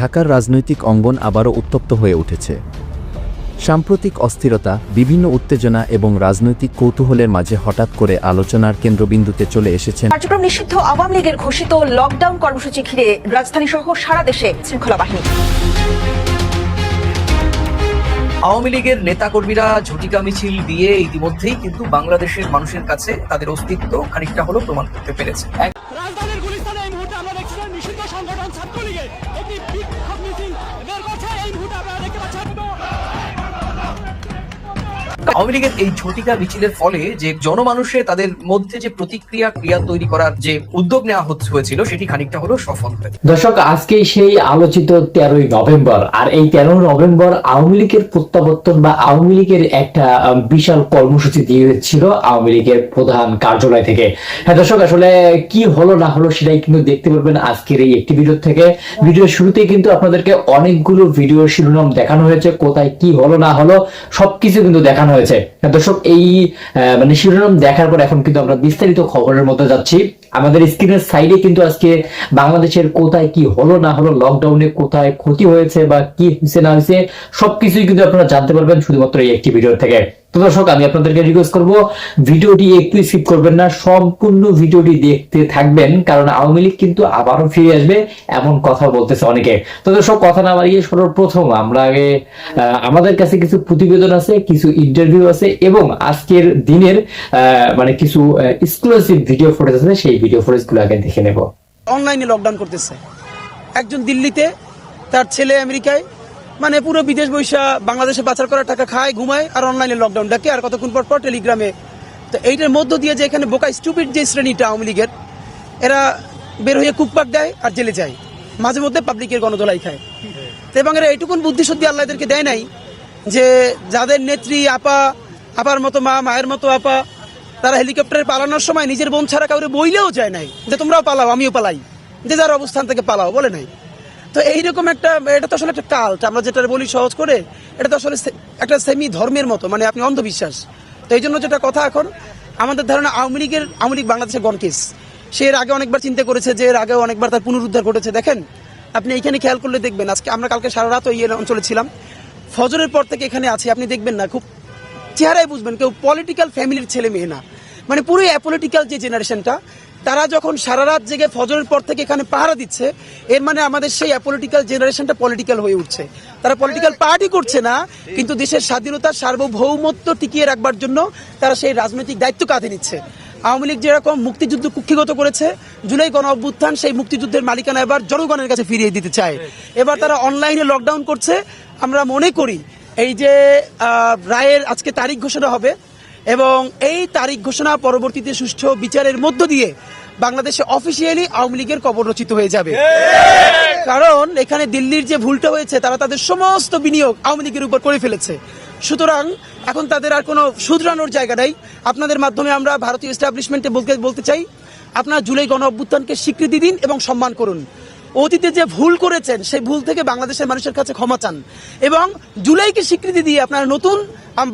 ঢাকার রাজনৈতিক অঙ্গন আবারও উত্তপ্ত হয়ে উঠেছে। সাম্প্রতিক অস্থিরতা, বিভিন্ন উত্তেজনা এবং রাজনৈতিক কৌতূহলের মাঝে হঠাৎ করে আলোচনার কেন্দ্রবিন্দুতে চলে এসেছেন কার্যক্রম নিষিদ্ধ আওয়ামী লীগের ঘোষিত লকডাউন কর্মসূচি ঘিরে রাজধানী সহ সারা দেশে শৃঙ্খলা বাহিনী। আওয়ামী লীগের নেতাকর্মীরা ঝটিকা মিছিল দিয়ে ইতিমধ্যেই কিন্তু বাংলাদেশের মানুষের কাছে তাদের অস্তিত্ব খানিকটা হলেও প্রমাণ করতে পেরেছে। রাজধানীর গুলিস্তানে এই মুহূর্তে আমরা দেখছি নিষিদ্ধ সংগঠন ছাত্রলীগের একটি বিক্ষোভ মিছিল বের করছে। এই মুহূর্তে আপনারা দেখতে পাচ্ছেন আওয়ামী লীগের এই ঝটিকা মিছিলের ফলে যে জনমানুষে তাদের মধ্যে যে প্রতিক্রিয়া তৈরি করার যে উদ্যোগ নেওয়া হয়েছিল সেটি খানিকটা হলেও সফল হয়েছে। দর্শক, আজকে সেই আলোচিত 13ই নভেম্বর, আর এই 13 নভেম্বর আওয়ামী লীগের প্রত্যাবর্তন বা আওয়ামী লীগের একটা বিশাল কর্মসূচি দিয়েছিল আওয়ামী লীগের প্রধান কার্যালয় থেকে। হ্যাঁ দর্শক, আসলে কি হলো না হলো সেটাই কিন্তু দেখতে পারবেন আজকের এই একটি ভিডিও থেকে। ভিডিওর শুরুতেই কিন্তু আপনাদেরকে অনেকগুলো ভিডিও শিরোনাম দেখানো হয়েছে, কোথায় কি হলো না হলো সবকিছু কিন্তু দেখানো হয়েছে। দর্শক, এই শিরোনাম দেখার পর এখন কিন্তু আমরা বিস্তারিত খবরের মধ্যে যাচ্ছি। আমাদের স্ক্রিনের সাইডে কিন্তু আজকে বাংলাদেশের কোথায় কি হলো না হলো, লকডাউনে কোথায় ক্ষতি হয়েছে বা কি হয়েছে না হয়েছে সবকিছুই কিন্তু আপনারা জানতে পারবেন শুধুমাত্র এই একটি ভিডিও থেকে। তো দর্শক, আমি আপনাদেরকে রিকোয়েস্ট করব ভিডিওটি একটু স্কিপ করবেন না, সম্পূর্ণ ভিডিওটি দেখতে থাকবেন, কারণ আওয়ামী লীগ কিন্তু আবারও ফিরে আসবে এমন কথা বলতেছে অনেকে। তো দর্শক, কথা না বাড়িয়ে সর্বপ্রথম আমরা আগে আমাদের কাছে কিছু প্রতিবেদন আছে, কিছু ইন্টারভিউ আছে এবং আজকের দিনের কিছু এক্সক্লুসিভ ভিডিও ফুটেজ আছে, সেই ভিডিও ফুটেজগুলো আগে দেখে নেব। অনলাইনে লকডাউন করতেছে, একজন দিল্লিতে, তার ছেলে আমেরিকায়, পুরো বিদেশ বৈশা বাংলাদেশে পাচার করার টাকা খায়, ঘুমায়, আর অনলাইনে লকডাউন ডাকে, আর কতক্ষণ পর পর টেলিগ্রামে। তো এইটার মধ্য দিয়ে যে এখানে বোকা স্টুপিড যে শ্রেণীটা আওয়ামী লীগের, এরা বের হয়ে কুকপাক দেয় আর জেলে যায়, মাঝে মধ্যে পাবলিকের গণধোলাই খায়। এবং এরা এইটুকুন বুদ্ধি সত্যি আল্লাহ এদেরকে দেয় নাই যে যাদের নেত্রী আপার মতো মা, মায়ের মতো আপা, তারা হেলিকপ্টারে পালানোর সময় নিজের বোন ছাড়া কাউরে বইলেও যায় নাই যে তোমরাও পালাও আমিও পালাই, যে যার অবস্থান থেকে পালাও বলে নাই। তো এইরকম এটা তো আসলে একটা কাল্ট, আমরা যেটা বলি সহজ করে, এটা তো আসলে একটা সেমি ধর্মের মতো, আপনি অন্ধবিশ্বাস। তো এই জন্য যেটা কথা, এখন আমাদের ধারণা আওয়ামী লীগ বাংলাদেশের গণকেস, সে এর আগে অনেকবার চিন্তা করেছে, যে এর আগেও অনেকবার তার পুনরুদ্ধার ঘটেছে। দেখেন আপনি এইখানে খেয়াল করলে দেখবেন, আমরা কালকে সারা রাত ওই অঞ্চলে ছিলাম, ফজরের পর থেকে এখানে আছি, আপনি দেখবেন না, খুব চেহারায় বুঝবেন কেউ পলিটিক্যাল ফ্যামিলির ছেলে মেয়ে না, পুরোই অ্যাপলিটিক্যাল যে জেনারেশনটা, তারা যখন সারা রাত জেগে ফজরের পর থেকে এখানে পাহারা দিচ্ছে, এর আমাদের সেই অ্যাপলিটিক্যাল জেনারেশনটা পলিটিক্যাল হয়ে উঠছে। তারা পলিটিক্যাল পার্টি করছে না, কিন্তু দেশের স্বাধীনতার সার্বভৌমত্ব টিকিয়ে রাখবার জন্য তারা সেই রাজনৈতিক দায়িত্ব কাঁধে নিচ্ছে। আওয়ামী লীগ যেরকম মুক্তিযুদ্ধ কুক্ষিগত করেছে, জুলাই গণ অভ্যুত্থান সেই মুক্তিযুদ্ধের মালিকানা এবার জনগণের কাছে ফিরিয়ে দিতে চায়। এবার তারা অনলাইনে লকডাউন করছে। আমরা মনে করি এই যে রায়ের আজকে তারিখ ঘোষণা হবে এবং এই তারিখ ঘোষণা পরবর্তীতে সুষ্ঠু বিচারের মধ্য দিয়ে বাংলাদেশে অফিসিয়ালি আওয়ামী লীগের কবর রচিত হয়ে যাবে। কারণ এখানে দিল্লির যে ভুলটা হয়েছে, তারা তাদের সমস্ত বিনিয়োগ আওয়ামী লীগের উপর করে ফেলেছে। সুতরাং এখন তাদের আর কোনো শুধরানোর জায়গা নাই। আপনাদের মাধ্যমে আমরা ভারতীয় এস্টাবলিশমেন্টে বলতে চাই, আপনারা জুলাই গণ অভ্যুত্থানকে স্বীকৃতি দিন এবং সম্মান করুন। অতীতে যে ভুল করেছেন সেই ভুল থেকে বাংলাদেশের মানুষের কাছে ক্ষমা চান এবং জুলাইকে স্বীকৃতি দিয়ে আপনারা নতুন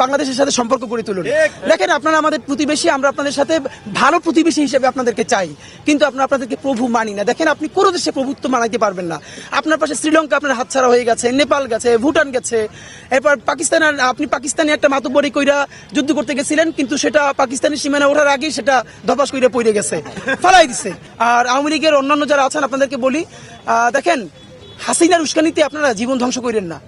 বাংলাদেশের সাথে সম্পর্ক গড়ে তুলুন। দেখেন, আপনারা আমাদের প্রতিবেশী, আমরা আপনাদের সাথে ভালো প্রতিবেশী হিসেবে আপনাদেরকে চাই, কিন্তু আপনাদেরকে প্রভু মানি না। দেখেন, আপনি কোনো দেশে প্রভুত্ব মানাইতে পারবেন না। আপনার পাশে শ্রীলঙ্কা আপনার হাতছাড়া হয়ে গেছে, নেপাল গেছে, ভুটান গেছে, এরপর আপনি পাকিস্তানি একটা মাতব্বরি কইরা যুদ্ধ করতে গেছিলেন, কিন্তু সেটা পাকিস্তানি সীমানা ওঠার আগেই সেটা ধপাস কইরা পড়ে গেছে, ফালাই দিছে। আর আওয়ামী লীগের অন্যান্য যারা আছেন, আপনাদেরকে বলি, দেখেন, হাসিনার উস্কানিতে আপনারা জীবন ধ্বংস করেন না।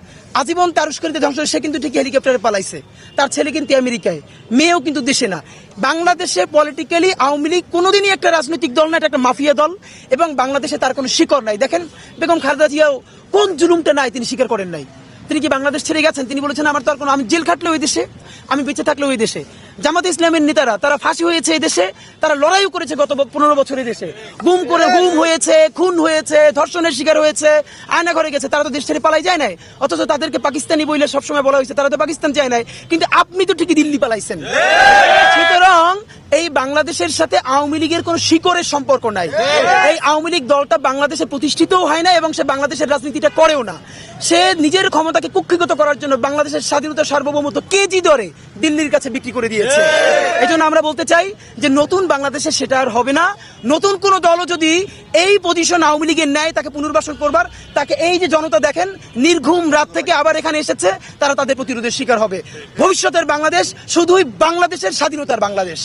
আজীবন তার উস্কানিতে ধ্বংস, সে কিন্তু ঠিক হেলিকপ্টারে পালাইছে, তার ছেলে কিন্তু আমেরিকায়, মেয়েও কিন্তু দেশে না। বাংলাদেশে পলিটিক্যালি আওয়ামী লীগ কোনোদিনই একটা রাজনৈতিক দল না, এটা একটা মাফিয়া দল এবং বাংলাদেশে তার কোনো শিকড় নাই। দেখেন, বেগম খালেদা জিয়াও কোন জুলুমটা নাই তিনি স্বীকার করেন নাই। তিনি কি বাংলাদেশ ছেড়ে গেছেন? তিনি বলেছেন আমার তো আর কোনো, আমি জেল খাটলে ওই দেশে, আমি বেঁচে থাকলে ওই দেশে। জামাতে ইসলামের নেতারা, তারা ফাঁসি হয়েছে এই দেশে, তারা লড়াইও করেছে গত 15 বছরের দেশে, গুম হয়েছে, খুন হয়েছে, ধর্ষণের শিকার হয়েছে, আয়না ঘরে গেছে, তারা তো দেশ ছেড়ে পালাই যায় নাই। অথচ তাদেরকে পাকিস্তানি বইলে সবসময় বলা হয়েছে, তারা তো পাকিস্তান যায় নাই, কিন্তু আপনি তো ঠিকই দিল্লি পালাইছেন। সুতরাং এই বাংলাদেশের সাথে আওয়ামী লীগের কোনো শিকড়ের সম্পর্ক নাই। এই আওয়ামী লীগ দলটা বাংলাদেশে প্রতিষ্ঠিতও হয় না এবং সে বাংলাদেশের রাজনীতিটা করেও না। সে নিজের ক্ষমতাকে কুক্ষিগত করার জন্য বাংলাদেশের স্বাধীনতা সার্বভৌমত্ব কেজি দরে দিল্লির কাছে বিক্রি করে দিয়েছে। দিয়েছে। এই জন্য আমরা বলতে চাই যে নতুন বাংলাদেশে সেটা আর হবে না। নতুন কোন দলও যদি এই পজিশন আওয়ামী লীগের নেয়, তাকে পুনর্বাসন করবার, তাকে এই যে জনতা দেখেন নির্ঘুম রাত থেকে আবার এখানে এসেছে, তারা তাদের প্রতিরোধের শিকার হবে। ভবিষ্যতের বাংলাদেশ শুধুই বাংলাদেশের স্বাধীনতার বাংলাদেশ।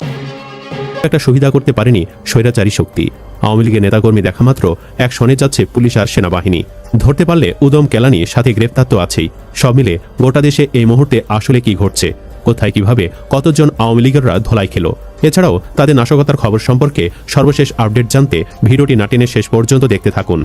একটা সুবিধা করতে পারেনি স্বৈরাচারী শক্তি। আওয়ামী লীগের নেতাকর্মী দেখা মাত্র এক শনে যাচ্ছে পুলিশ আর সেনাবাহিনী। ধরতে পারলে উদম কেলানি, সাথে গ্রেফতার তো আছেই। সব মিলে গোটা দেশে এই মুহূর্তে আসলে কি ঘটছে, কোথায় কিভাবে কতজন আওয়ামী লীগেররা ধোলাই খেল, এছাড়াও তাদের নাশকতার খবর সম্পর্কে সর্বশেষ আপডেট জানতে ভিডিওটি না টেনে শেষ পর্যন্ত দেখতে থাকুন।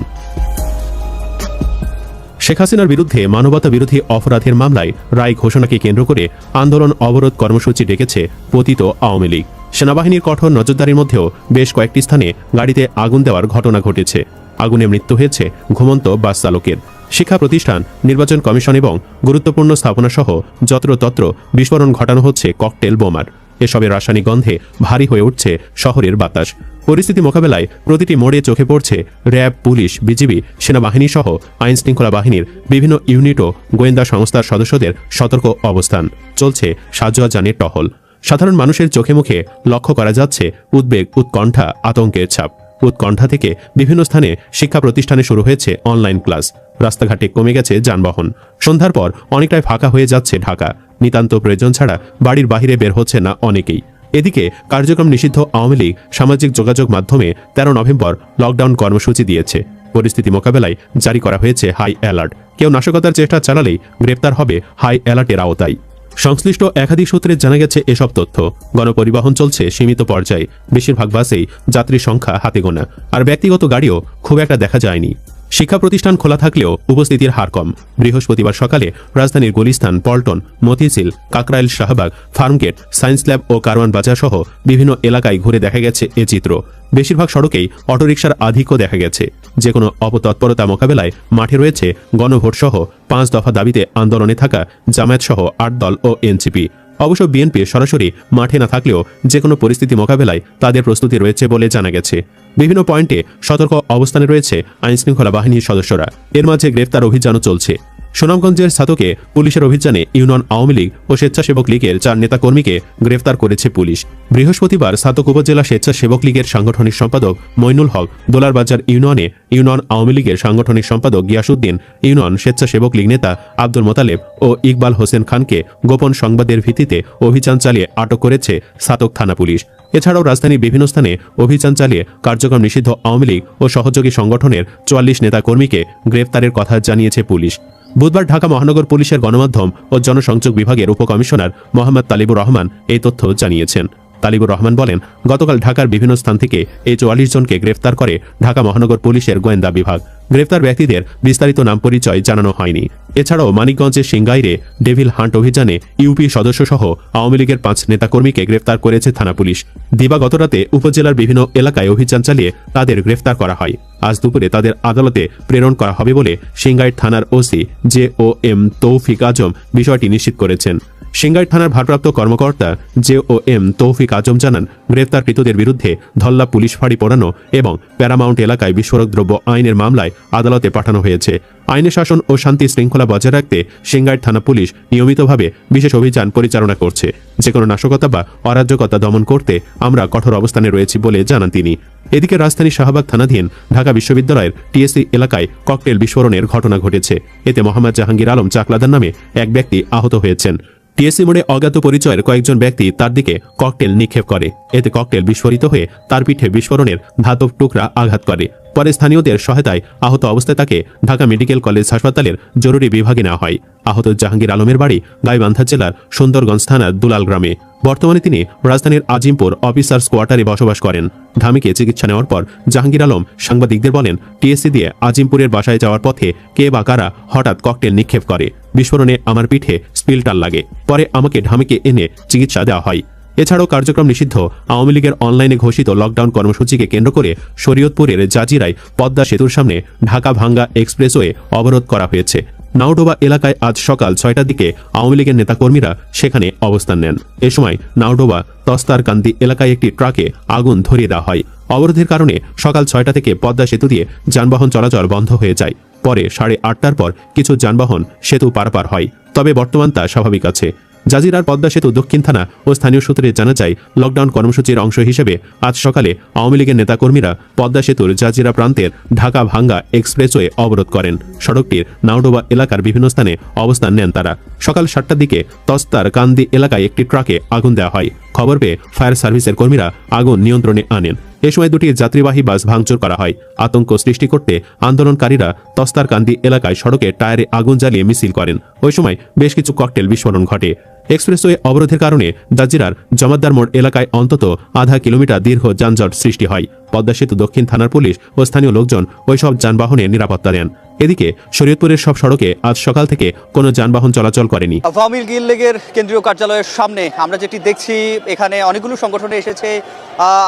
শেখ হাসিনার বিরুদ্ধে মানবতা বিরোধী অপরাধের মামলায় রায় ঘোষণাকে কেন্দ্র করে আন্দোলন অবরোধ কর্মসূচি ডেকেছে পতিত আওয়ামী লীগ। সেনাবাহিনীর কঠোর নজরদারির মধ্যেও বেশ কয়েকটি স্থানে গাড়িতে আগুন দেওয়ার ঘটনা ঘটেছে। আগুনে মৃত্যু হয়েছে ঘুমন্ত বাস চালকের। শিক্ষা প্রতিষ্ঠান, নির্বাচন কমিশন এবং গুরুত্বপূর্ণ স্থাপনা সহ যত্রতত্র বিস্ফোরণ ঘটানো হচ্ছে ককটেল বোমার। এসবের রাসায়নিক গন্ধে ভারী হয়ে উঠছে শহরের বাতাস। পরিস্থিতি মোকাবেলায় প্রতিটি মোড়ে চোখে পড়ছে র্যাব, পুলিশ, বিজিবি, সেনাবাহিনী সহ আইন শৃঙ্খলা বাহিনীর বিভিন্ন ইউনিট ও গোয়েন্দা সংস্থার সদস্যদের সতর্ক অবস্থান। চলছে সাজোয়াজানের টহল। সাধারণ মানুষের চোখে মুখে লক্ষ্য করা যাচ্ছে উদ্বেগ, উৎকণ্ঠা, আতঙ্কের ছাপ। উৎকণ্ঠা থেকে বিভিন্ন স্থানে শিক্ষা প্রতিষ্ঠানে শুরু হয়েছে অনলাইন ক্লাস। রাস্তাঘাটে কমে গেছে যানবাহন। সন্ধ্যার পর অনেকটাই ফাঁকা হয়ে যাচ্ছে ঢাকা। নিতান্ত প্রয়োজন ছাড়া বাড়ির বাহিরে বের হচ্ছে না অনেকেই। এদিকে কার্যক্রম নিষিদ্ধ আওয়ামী লীগ সামাজিক যোগাযোগ মাধ্যমে 13 নভেম্বর লকডাউন কর্মসূচি দিয়েছে। পরিস্থিতি মোকাবেলায় জারি করা হয়েছে হাই অ্যালার্ট। কেউ নাশকতার চেষ্টা চালালেই গ্রেপ্তার হবে হাই অ্যালার্টের আওতায়। সংশ্লিষ্ট একাধিক সূত্রে জানা গেছে এসব তথ্য। গণপরিবহন চলছে সীমিত পর্যায়ে। বেশিরভাগ বাসেই যাত্রীর সংখ্যা হাতে গোনা, আর ব্যক্তিগত গাড়িও খুব একটা দেখা যায়নি। শিক্ষা প্রতিষ্ঠান খোলা থাকলেও উপস্থিতির হার কম। বৃহস্পতিবার সকালে রাজধানীর গুলিস্তান, পল্টন, মতিঝিল, কাকরাইল, শাহবাগ, ফার্মগেট, সায়েন্স ল্যাব ও কারওয়ান বাজার সহ বিভিন্ন এলাকায় ঘুরে দেখা গেছে এ চিত্র। বেশিরভাগ সড়কেই অটোরিকশার আধিক্য দেখা গেছে। যে কোনো অপতৎপরতা মোকাবেলায় মাঠে রয়েছে গণভোট সহ 5 দফা দাবিতে আন্দোলনে থাকা জামায়াত সহ 8 দল ও এনসিপি। অবশ্য বিএনপি সরাসরি মাঠে না থাকলেও যে কোনো পরিস্থিতি মোকাবেলায় তাদের প্রস্তুতি রয়েছে বলে জানা গেছে। বিভিন্ন পয়েন্টে সতর্ক অবস্থানে রয়েছে আইনশৃঙ্খলা বাহিনীর সদস্যরা। এর মাঝে গ্রেফতার অভিযানও চলছে। সুনামগঞ্জের ছাতকে পুলিশের অভিযানে ইউনিয়ন আওয়ামী লীগ ও স্বেচ্ছাসেবক লীগের 4 নেতাকর্মীকে গ্রেফতার করেছে পুলিশ। বৃহস্পতিবার ছাতক উপজেলা স্বেচ্ছাসেবক লীগের সাংগঠনিক সম্পাদক মইনুল হক, দোলারবাজার ইউনিয়নে ইউনিয়ন আওয়ামী লীগের সাংগঠনিক সম্পাদক গিয়াসউদ্দিন, ইউনিয়ন স্বেচ্ছাসেবক লীগ নেতা আব্দুল মোতালেব ও ইকবাল হোসেন খানকে গোপন সংবাদের ভিত্তিতে অভিযান চালিয়ে আটক করেছে ছাতক থানা পুলিশ। এছাড়াও রাজধানীর বিভিন্ন স্থানে অভিযান চালিয়ে কার্যক্রম নিষিদ্ধ আওয়ামী লীগ ও সহযোগী সংগঠনের 44 নেতাকর্মীকে গ্রেফতারের কথা জানিয়েছে পুলিশ। বুধবার ঢাকা মহানগর পুলিশের গণমাধ্যম ও জনসংযোগ বিভাগের উপকমিশনার মোহাম্মদ তালিবুর রহমান এই তথ্য জানিয়েছেন। তালিবুর রহমান বলেন, গতকাল ঢাকার বিভিন্ন স্থান থেকে এই 44 জনকে গ্রেফতার করে ঢাকা মহানগর পুলিশের গোয়েন্দা বিভাগ। গ্রেফতার ব্যক্তিদের বিস্তারিত নাম পরিচয় জানানো হয়নি। এছাড়াও মানিকগঞ্জের সিংগাইরে ডেভিল হান্ট অভিযানে ইউপি সদস্যসহ আওয়ামী লীগের 5 নেতাকর্মীকে গ্রেফতার করেছে থানা পুলিশ। দিবাগত রাতে উপজেলার বিভিন্ন এলাকায় অভিযান চালিয়ে তাদের গ্রেফতার করা হয়। আজ দুপুরে তাদের আদালতে প্রেরণ করা হবে বলে সিংগাইর থানার ওসি JOM তৌফিক আজম বিষয়টি নিশ্চিত করেছেন। সিংগাইর থানার ভারপ্রাপ্ত কর্মকর্তা JOM তৌফিক আজম জানান, গ্রেফতারকৃতদের বিরুদ্ধে ধল্লা পুলিশ ফাঁড়ি পোড়ানো এবং প্যারামাউন্ট এলাকায় বিস্ফোরক দ্রব্য আইনের মামলায় আদালতে পাঠানো হয়েছে। আইনে শাসন ও শান্তি শৃঙ্খলা বজায় রাখতে সিংগাইর থানা পুলিশ নিয়মিতভাবে বিশেষ অভিযান পরিচালনা করছে। যে কোনো নাশকতা বা অরাজকতা দমন করতে আমরা কঠোর অবস্থানে রয়েছি বলে জানান তিনি। এদিকে রাজধানীর শাহবাগ থানাধীন ঢাকা বিশ্ববিদ্যালয়ের TSC এলাকায় ককটেল বিস্ফোরণের ঘটনা ঘটেছে। এতে মোহাম্মদ জাহাঙ্গীর আলম চাকলাদার নামে এক ব্যক্তি আহত হয়েছেন। TSC মোড়ে অজ্ঞাত পরিচয়ের কয়েকজন ব্যক্তি তার দিকে ককটেল নিক্ষেপ করে। এতে ককটেল বিস্ফোরিত হয়ে তার পিঠে বিস্ফোরণের ধাতব টুকরা আঘাত করে। পরে স্থানীয়দের সহায়তায় আহত অবস্থায় তাকে ঢাকা মেডিকেল কলেজ হাসপাতালের জরুরি বিভাগে নেওয়া হয়। আহত জাহাঙ্গীর আলমের বাড়ি গাইবান্ধা জেলার সুন্দরগঞ্জ থানার দুলাল গ্রামে। বর্তমানে তিনি রাজধানীর আজিমপুর অফিসার্স কোয়ার্টারে বসবাস করেন। ঢামিকে চিকিৎসা নেওয়ার পর জাহাঙ্গীর আলম সাংবাদিকদের বলেন, TSC দিয়ে আজিমপুরের বাসায় যাওয়ার পথে কে বা কারা হঠাৎ ককটেল নিক্ষেপ করে। বিস্ফোরণে আমার পিঠে স্পিলটার লাগে। পরে আমাকে ঢামিকে এনে চিকিৎসা দেওয়া হয়। এছাড়াও কার্যক্রম নিষিদ্ধ আওয়ামী লীগের অনলাইনে ঘোষিত লকডাউন কর্মসূচিকে কেন্দ্র করে শরীয়তপুরের জাজিরায় পদ্মা সেতুর সামনে ঢাকা ভাঙ্গা এক্সপ্রেসওয়ে অবরোধ করা হয়েছে। নাওডোবা এলাকায় আজ সকাল 6টার দিকে আওয়ামী লীগের নেতাকর্মীরা সেখানে অবস্থান নেন। এ সময় নাওডোবা তস্তারকান্দি এলাকায় একটি ট্রাকে আগুন ধরিয়ে দেওয়া হয়। অবরোধের কারণে সকাল 6টা থেকে পদ্মা সেতু দিয়ে যানবাহন চলাচল বন্ধ হয়ে যায়। পরে 8:30টার পর কিছু যানবাহন সেতু পারাপার হয়, তবে বর্তমান তা স্বাভাবিক আছে। জাজিরার পদ্মা সেতু দক্ষিণ থানা ও স্থানীয় সূত্রে জানা যায়, লকডাউন কর্মসূচির অংশ হিসেবে আজ সকালে আওয়ামী লীগের নেতাকর্মীরা পদ্মা সেতুর জাজিরা প্রান্তের ঢাকা ভাঙ্গা এক্সপ্রেসওয়ে অবরোধ করেন। সড়কটির নাওডোবা এলাকার বিভিন্ন স্থানে অবস্থান নেন তারা। সকাল 7টার দিকে তস্তার কান্দি এলাকায় একটি ট্রাকে আগুন দেওয়া হয়। খবর পেয়ে ফায়ার সার্ভিসের কর্মীরা আগুন নিয়ন্ত্রণে আনেন। এ সময় দুটি যাত্রীবাহী বাস ভাঙচুর করা হয়। আতঙ্ক সৃষ্টি করতে আন্দোলনকারীরা তস্তারকান্দি এলাকায় সড়কে টায়ারে আগুন জ্বালিয়ে মিছিল করেন। ওই সময় বেশ কিছু ককটেল বিস্ফোরণ ঘটে। এক্সপ্রেসওয়ে অবরোধের কারণে জাজিরার জমাদ্দার মোড় এলাকায় অন্তত আধা কিলোমিটার দীর্ঘ যানজট সৃষ্টি হয়। পদ্মা সেতু দক্ষিণ থানার পুলিশ ও স্থানীয় লোকজন ওইসব যানবাহনে নিরাপত্তা দেন। এদিকে শরীয়তপুরের সব সড়কে আজ সকাল থেকে কোনো যানবাহন চলাচল করেনি। আওয়ামী লীগের কেন্দ্রীয় কার্যালয়ের সামনে আমরা যেটি দেখছি, এখানে অনেকগুলো সংগঠনে এসেছে।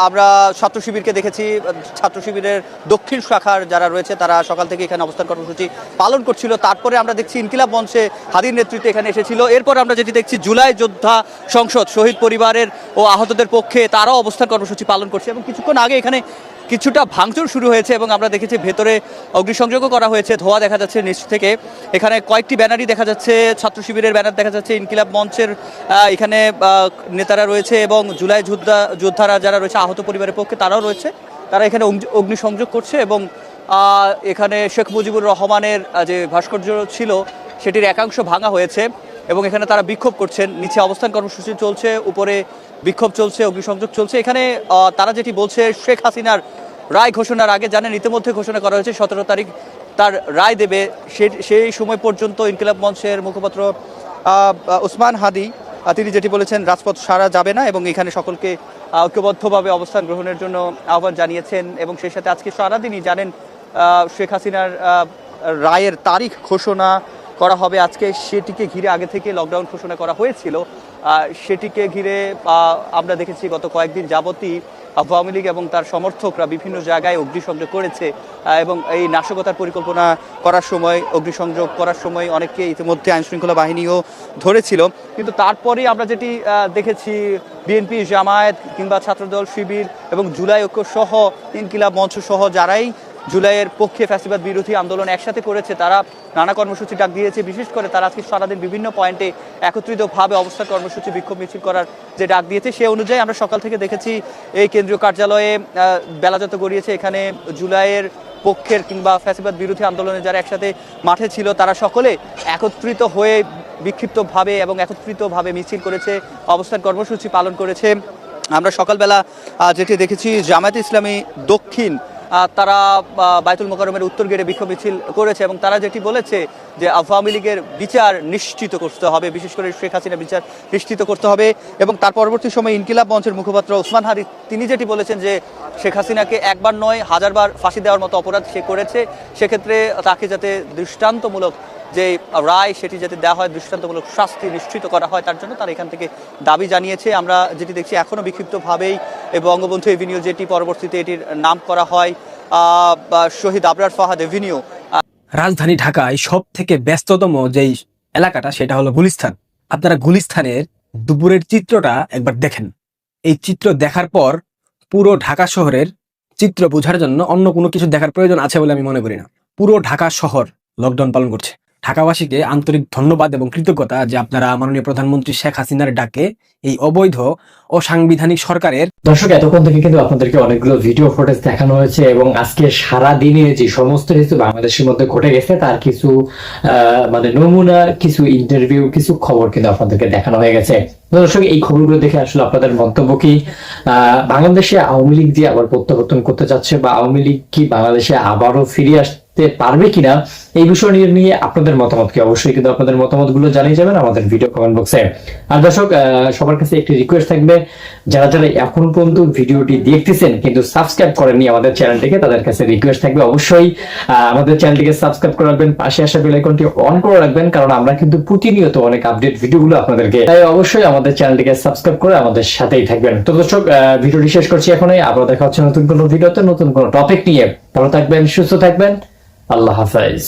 আমরা ছাত্র শিবিরকে দেখেছি, ছাত্র শিবিরের দক্ষিণ শাখার যারা রয়েছে তারা সকাল থেকে এখানে অবস্থান কর্মসূচি পালন করছিল। তারপরে আমরা দেখছি ইনকিলাব মঞ্চে হাদির নেতৃত্বে এখানে এসেছিল। এরপর আমরা যেটি দেখছি জুলাই যোদ্ধা সংসদ শহীদ পরিবারের ও আহতদের পক্ষে তারাও অবস্থান কর্মসূচি পালন করছে এবং কিছুক্ষণ আগে এখানে কিছুটা ভাঙচুর শুরু হয়েছে এবং আমরা দেখেছি ভেতরে অগ্নিসংযোগও করা হয়েছে। ধোঁয়া দেখা যাচ্ছে নিচ থেকে। এখানে কয়েকটি ব্যানারই দেখা যাচ্ছে, ছাত্র শিবিরের ব্যানার দেখা যাচ্ছে, ইনকিলাব মঞ্চের এখানে নেতারা রয়েছে এবং জুলাই যোদ্ধারা যারা রয়েছে আহত পরিবারের পক্ষে তারাও রয়েছে। তারা এখানে অগ্নিসংযোগ করছে এবং এখানে শেখ মুজিবুর রহমানের যে ভাস্কর্য ছিল সেটির একাংশ ভাঙা হয়েছে এবং এখানে তারা বিক্ষোভ করছেন। নিচে অবস্থান কর্মসূচি চলছে, উপরে বিক্ষোভ চলছে, অগ্নিসংযোগ চলছে। এখানে তারা যেটি বলছে, শেখ হাসিনার রায় ঘোষণার আগে জানেন ইতিমধ্যে ঘোষণা করা হয়েছে 17 তারিখ তার রায় দেবে। সেই সময় পর্যন্ত ইনকিলাব মঞ্চের মুখপাত্র ওসমান হাদি তিনি যেটি বলেছেন, রাজপথ সারা যাবে না এবং এখানে সকলকে ঐক্যবদ্ধভাবে অবস্থান গ্রহণের জন্য আহ্বান জানিয়েছেন। এবং সেই সাথে আজকে সারাদিনই জানেন শেখ হাসিনার রায়ের তারিখ ঘোষণা করা হবে আজকে। সেটিকে ঘিরে আগে থেকে লকডাউন ঘোষণা করা হয়েছিল। সেটিকে ঘিরে আমরা দেখেছি গত কয়েকদিন যাবতই আওয়ামী লীগ এবং তার সমর্থকরা বিভিন্ন জায়গায় অগ্নিসংযোগ করেছে এবং এই নাশকতার পরিকল্পনা করার সময়, অগ্নিসংযোগ করার সময় অনেককে ইতিমধ্যে আইনশৃঙ্খলা বাহিনীও ধরেছিল। কিন্তু তারপরে আমরা যেটি দেখেছি, বিএনপি, জামায়াত কিংবা ছাত্রদল, শিবির এবং জুলাই ঐক্য সহ ইনকিলাব মঞ্চ সহ যারাই জুলাইয়ের পক্ষে ফ্যাসিবাদ বিরোধী আন্দোলন একসাথে করেছে তারা নানা কর্মসূচি ডাক দিয়েছে। বিশেষ করে তারা আজকে সারাদিন বিভিন্ন পয়েন্টে একত্রিতভাবে অবস্থান কর্মসূচি, বিক্ষোভ মিছিল করার যে ডাক দিয়েছে সে অনুযায়ী আমরা সকাল থেকে দেখেছি এই কেন্দ্রীয় কার্যালয়ে বেলা যত গড়িয়েছে এখানে জুলাইয়ের পক্ষের কিংবা ফ্যাসিবাদ বিরোধী আন্দোলনে যারা একসাথে মাঠে ছিল তারা সকলে একত্রিত হয়ে বিক্ষিপ্তভাবে এবং একত্রিতভাবে মিছিল করেছে, অবস্থান কর্মসূচি পালন করেছে। আমরা সকালবেলা যেটি দেখেছি, জামায়াতে ইসলামী দক্ষিণ তারা বায়তুল মোকাররমের উত্তর গেটে বিক্ষোভ মিছিল করেছে এবং তারা যেটি বলেছে যে আওয়ামী লীগের বিচার নিশ্চিত করতে হবে, বিশেষ করে শেখ হাসিনার বিচার নিশ্চিত করতে হবে। এবং তার পরবর্তী সময় ইনকিলাব মঞ্চের মুখপাত্র ওসমান হাদি তিনি যেটি বলেছেন যে শেখ হাসিনাকে একবার নয় 1000 বার ফাঁসি দেওয়ার মতো অপরাধ সে করেছে, সেক্ষেত্রে তাকে যাতে দৃষ্টান্তমূলক যে রায় সেটি যাতে দেওয়া হয়, দৃষ্টান্তমূলক শাস্তি নিশ্চিত করা হয়, তার জন্য তারা এখান থেকে দাবি জানিয়েছে। আমরা যেটি দেখছি এখনও বিক্ষিপ্তভাবেই বঙ্গবন্ধু এভিনিউ, যেটি পরবর্তীতে এটির নাম করা হয় শহীদ আবরার ফাহাদ এভিনিউ। রাজধানী ঢাকায় সব থেকে ব্যস্ততম যেই এলাকাটা সেটা হলো গুলিস্তান। আপনারা গুলিস্তানের দুপুরের চিত্রটা একবার দেখেন। এই চিত্র দেখার পর পুরো ঢাকা শহরের চিত্র বোঝার জন্য অন্য কোনো কিছু দেখার প্রয়োজন আছে বলে আমি মনে করি না। পুরো ঢাকা শহর লকডাউন পালন করছে। ঢাকাবাসীকে আন্তরিক ধন্যবাদ এবং কৃতজ্ঞতা যে আপনারা মাননীয় প্রধানমন্ত্রী শেখ হাসিনার ডাকে এই অবৈধ অসাংবিধানিক সরকারের। দর্শক, এতক্ষণ থেকে কিন্তু আপনাদেরকে অনেকগুলো ভিডিও ফুটেজ দেখানো হয়েছে এবং আজকে সারা দিনে যে সমস্ত কিছু বাংলাদেশের মধ্যে ঘটে গেছে তার কিছু মানে নমুনা, কিছু ইন্টারভিউ, কিছু খবর কিন্তু আপনাদেরকে দেখানো হয়ে গেছে। দর্শক, এই খবরগুলো দেখে আসলে আপনাদের মন্তব্য কি? বাংলাদেশে আওয়ামী লীগ যে আবার প্রত্যাবর্তন করতে যাচ্ছে বা আওয়ামী লীগ কি বাংলাদেশে আবারও ফিরে আসতে পারবে কিনা, এই বিষয় নিয়ে আপনাদের মতামত কি? অবশ্যই কিন্তু আপনাদের মতামত গুলো জানিয়ে যাবেন আমাদের ভিডিও কমেন্ট বক্সে। আর দর্শক, সবার কাছে একটি রিকোয়েস্ট থাকবে, যারা যারা এখন পর্যন্ত ভিডিওটি দেখতেছেন কিন্তু সাবস্ক্রাইব করেননি আমাদের চ্যানেলটিকে, তাদের কাছে রিকোয়েস্ট থাকবে অবশ্যই আমাদের চ্যানেলটিকে সাবস্ক্রাইব করে রাখবেন, পাশে আসা বেল আইকনটি অন করে রাখবেন, কারণ আমরা কিন্তু প্রতিনিয়ত অনেক আপডেট ভিডিওগুলো আপনাদেরকে, তাই অবশ্যই আমাদের চ্যানেলটিকে সাবস্ক্রাইব করে আমাদের সাথেই থাকবেন। তো দর্শক, ভিডিওটি শেষ করছি এখনই। আবার দেখা হচ্ছে নতুন কোনো ভিডিওতে, নতুন কোনো টপিক নিয়ে। ভালো থাকবেন, সুস্থ থাকবেন, আল্লাহ হাফেজ।